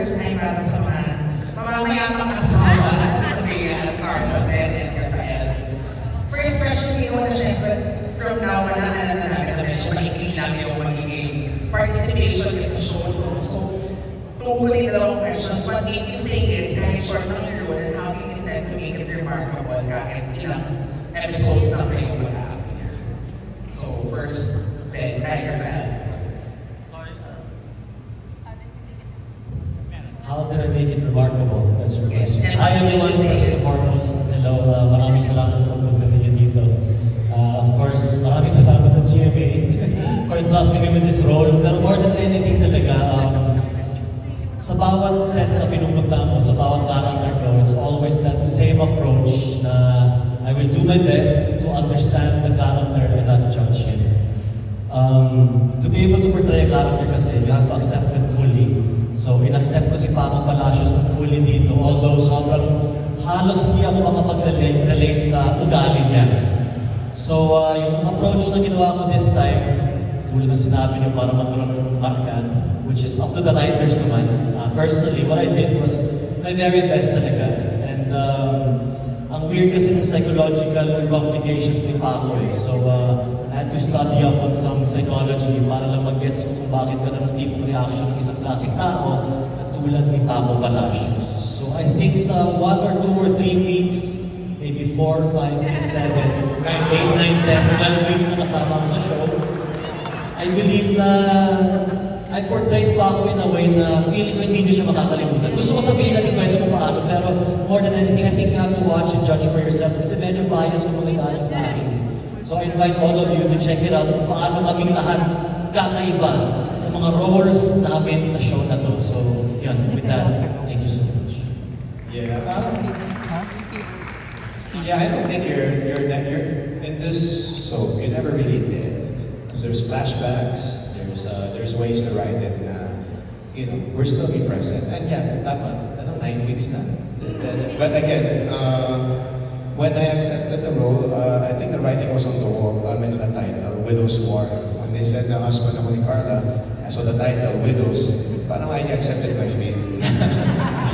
first time para sa mga mamamayamang asawa at Carla, Ben, and Rafael. First question, hindi naman na syempre, from now on, alam na namin na medyo maikli lang yung magiging participation sa show. So, tukulit na dalawang questions. What made you say is, kahit short ng your role, and how do you intend to make it remarkable kahit ilang episodes na kayo mag-appear? So, first, Ben, Rafael. How did I make it remarkable? That's your question. Yes. Hi everyone, first and foremost. Hello, maraming salamat sa pagpunta ninyo dito. Of course, maraming salamat sa GMA for entrusting me with this role. Pero more than anything talaga, sa bawat set na pinupunta mo, sa bawat character ko, it's always that same approach na I will do my best to understand the character and not judge him. To be able to portray a character kasi, you have to accept it fully. So, in-accept ko si Paco Palacios na fully dito, although sobrang halos hindi ako makapag-relate sa ugali niya. So, yung approach na ginawa ko this time, tulad na sinabi niyo para magkaroon ng marka, which is up to the writers naman. Personally, what I did was my very best talaga. And ang weird kasi ng psychological complications ni Paco eh. So, I had to study up on some psychology para lang mag-gets kung bakit gano'n ang tipong reaction ng isang klaseng tao na tulad ni Paco Palacios. So I think sa 1 or 2 or 3 weeks, maybe 4, 5, 6, 7, 8, 9, 10, 12 weeks na kasama ko sa show, I believe na I portrayed Paco in a way na feeling ko hindi niyo siya makakalimutan. Gusto ko sabihin natin kwento kung paano, pero more than anything, I think you have to watch and judge for yourself kasi medyo bias kung mangyayari sa akin. So I invite all of you to check it out kung paano kaming lahat kakaiba sa mga roles namin sa show na to. So, yun, with that, thank you so much. Yeah, I don't think you're in this soap. You never really did, because there's flashbacks. There's ways to write it. We're still be present. And yeah, tama. 9 weeks na. But again, when I accepted the role, I think the writing was on the wall. I mean, the title, Widow's War. When they said na husband ako ni Carla, I saw the title, Widows. Parang I accepted my fate.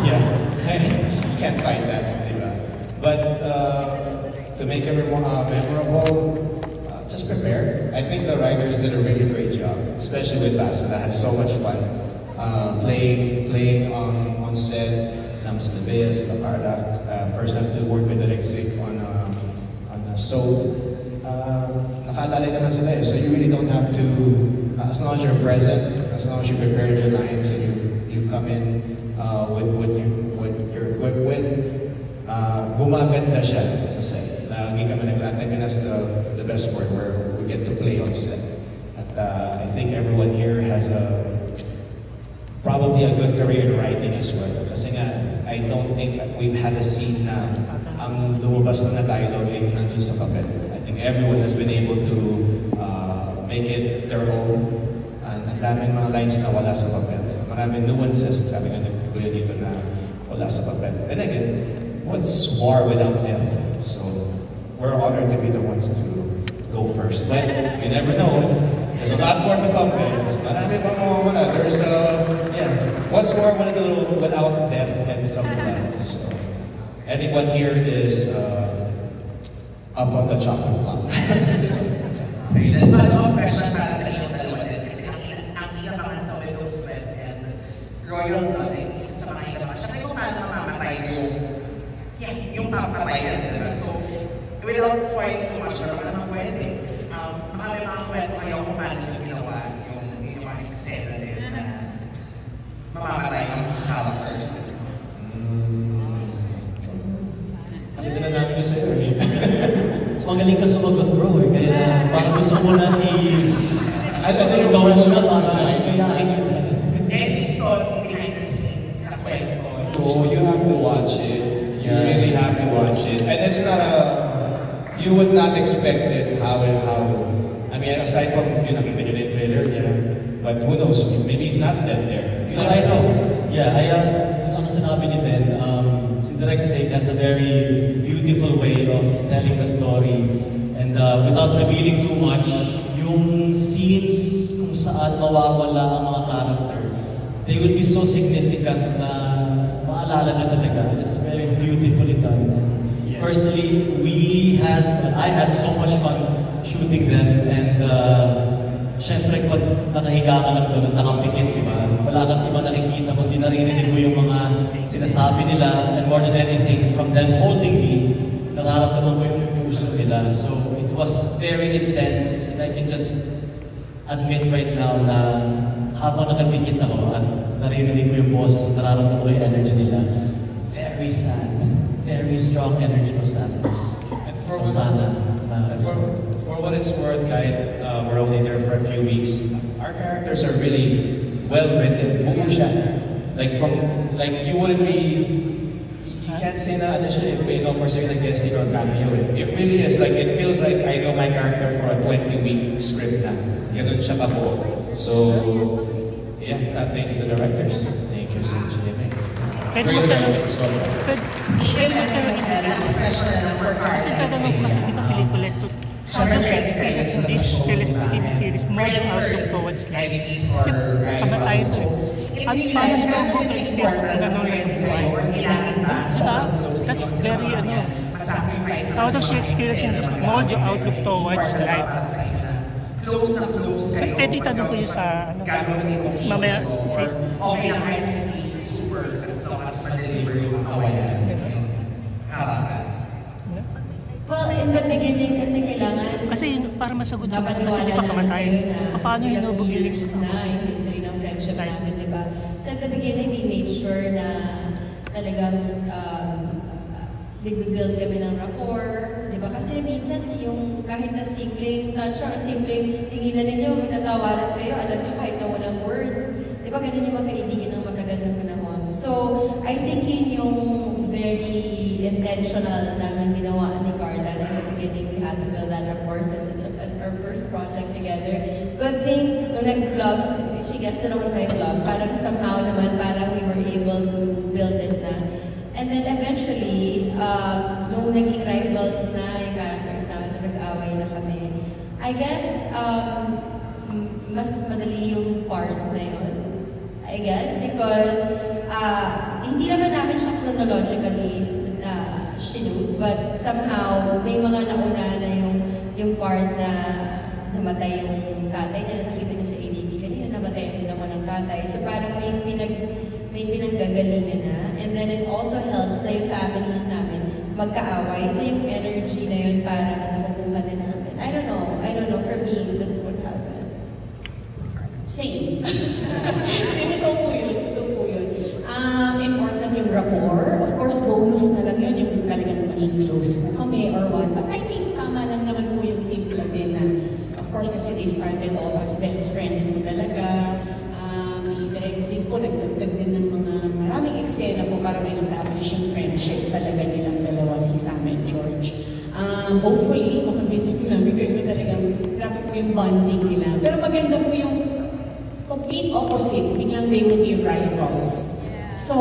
Yeah, you can't fight that, diba? But to make it more memorable, just prepare. I think the writers did a really great job, especially with Basil. I had so much fun playing on set. Sam Silveas, Carla. First time to work with Direk Zik on a soap. Nakaalala naman sila eh, so you really don't have to, as long as you're present, as long as you prepared your lines and you come in with what you're equipped with, gumaganda siya sa set. Lagi kami naglatag as the best word where we get to play on set. At I think everyone here has probably a good career in writing as well. Kasi nga, I don't think we've had a scene na ang lumabas na dialogue ay nandun sa papel. I think everyone has been able to make it their own. Ang daming mga lines na wala sa papel. Maraming nuances, sabi nga nagkuya dito na wala sa papel. And again, what's war without death? So, we're honored to be the ones to go first. But you never know. There's a lot more to come, guys. Marami pa mo wala. There's what's more without death and some blood. So, anyone here is up on the chopping block. So, follow-up question para sa inyong dalawa din kasi ang hinabangan sa Widow's Web and Royal Blood ay isa sa mga hinabangan. Siya kung paano mamamatay yung papatayan. So, without spoiling too much, pero baka naman pwede. Baka may mga kwento kayo kung paano yung ginawa yung mga eksena din na mamamatay yung characters din. Nakita na namin yung sa'yo eh. So, magaling ka sumagot bro eh, kaya parang gusto mo na ikaw mo na para iyahin yun. Any story behind the scenes sa kwento? Oh, you have to watch it. You really have to watch it. And it's not you would not expect it how. I mean, aside from yung nakita nyo na yung trailer niya, but who knows, maybe he's not dead there. You never know. Yeah, ang sinabi ni Ben, si Direk Zik has a very beautiful way of telling the story. And without revealing too much, yung scenes kung saan mawawala ang mga character, they will be so significant na maalala na talaga. It's very beautifully done. Yes. Personally, I had so much fun shooting them, and syempre pag nakahiga ka lang doon at nakapikit, di ba? Wala kang iba nakikita, kundi naririnig mo yung mga sinasabi nila, and more than anything, from them holding me, nararamdaman ko yung puso nila. So it was very intense, and I can just admit right now na habang nakapikit ako, naririnig ko yung boses at nararamdaman ko yung energy nila. Very sad, very strong energy of sadness. So sana. For what it's worth, kahit we're only there for a few weeks, our characters are really well written. Buo siya. Like you wouldn't be, you can't say na ano siya, you know, for certain guesting or cameo. It really is. Like, it feels like I know my character for a 20-week script na. Ganun siya kabuo. So, yeah, thank you to the writers. Thank you sa GMA. Pwede magtanong, Even last question na lang for Carla. kasi tatanong ko kasi di ba pelikula ito, how does your experience in this TV series more outlook towards life? Kasi kamatayan to eh. Paano mo ka experience kung gano'n yung buhay? Diba? That's very, how does your experience in this mold your outlook towards life? Close na close sa'yo. Pwede itanong ko yun sa, Gagawin mo mamaya, sa okay lang kahit hindi super as long as ma-deliver yung kawayan. Harapan. Well, in the beginning kasi kailangan kasi yun, para masagot sa mga kasi mapaniwala di pa kamatayan. na Paano hinubog yung years na yung history ng friendship namin, di ba? So at the beginning, we made sure na talagang nag-build kami ng rapport, di ba? Kasi minsan yung kahit na simpleng touch or simpleng tinginan ninyo, magtatawanan kayo, alam niyo kahit na walang words. Di ba ganun yung magkaibigan ng matagal ng panahon? So, I think yun yung very intentional namin ginawa ni Carla na in the beginning we had to build that rapport since it's our first project together. Good thing, nung nag-vlog, she guested ako na vlog, parang somehow naman parang we were able to build it na. And then eventually, nung naging rivals na yung characters namin, nung nag-away na kami, I guess, mas madali yung part na yun. I guess, because hindi naman namin siya chronologically shoot, but somehow may mga nauna na yung part na namatay yung tatay niya, nakita niyo sa ADB kanina, namatay din ako ng tatay. So parang may pinanggagalingan na. And then it also helps na yung families namin magkaaway. So yung energy na yun parang nakukuha din namin. I don't know. For me, that's what happened. Same. Totoo po yun. Important yung rapport. Of course, bonus na lang yun yung talagang maging close po kami or what. But I think tama lang naman po yung timpla din na, of course, kasi they started off as best friends po talaga. Si Direk Zig po nagdagdag din ng mga maraming eksena po para ma-establish yung friendship talaga nilang dalawa, si Sam and George. Hopefully, makonvince po namin kayo talagang grabe po yung bonding nila. Pero maganda po yung complete opposite, biglang they will be rivals. So,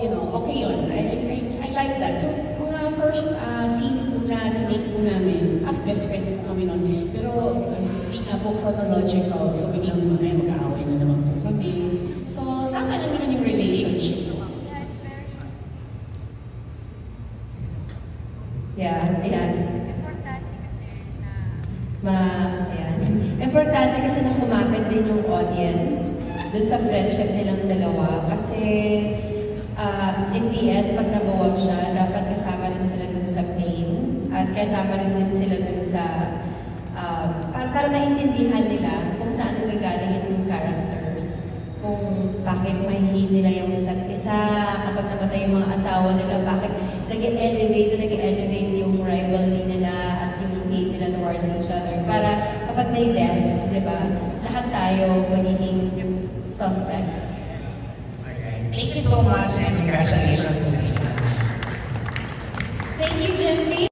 okay yun. I like that. Yung mga first scenes po na tinake po namin, as best friends po kami noon. Pero hindi nga po chronological, so biglang magkaaway na naman po kami. So, tama lang naman yung relationship po. Yeah, ayan. Importante kasi na kumapit din yung audience dun sa friendship nilang dalawa. Kasi in the end, pag nabuwag siya, dapat kasama rin sila dun sa pain. At kasama rin din sila dun sa para naiintindihan nila kung saan nagagaling yung characters. Kung bakit may hate nila yung isa't isa, kapag namatay yung mga asawa nila, bakit nag-elevate yung rivalry nila at yung hate nila towards each other. Para kapag may deaths, di ba, lahat tayo magiging suspects. Okay. Thank you so much and congratulations. Thank you, Jim.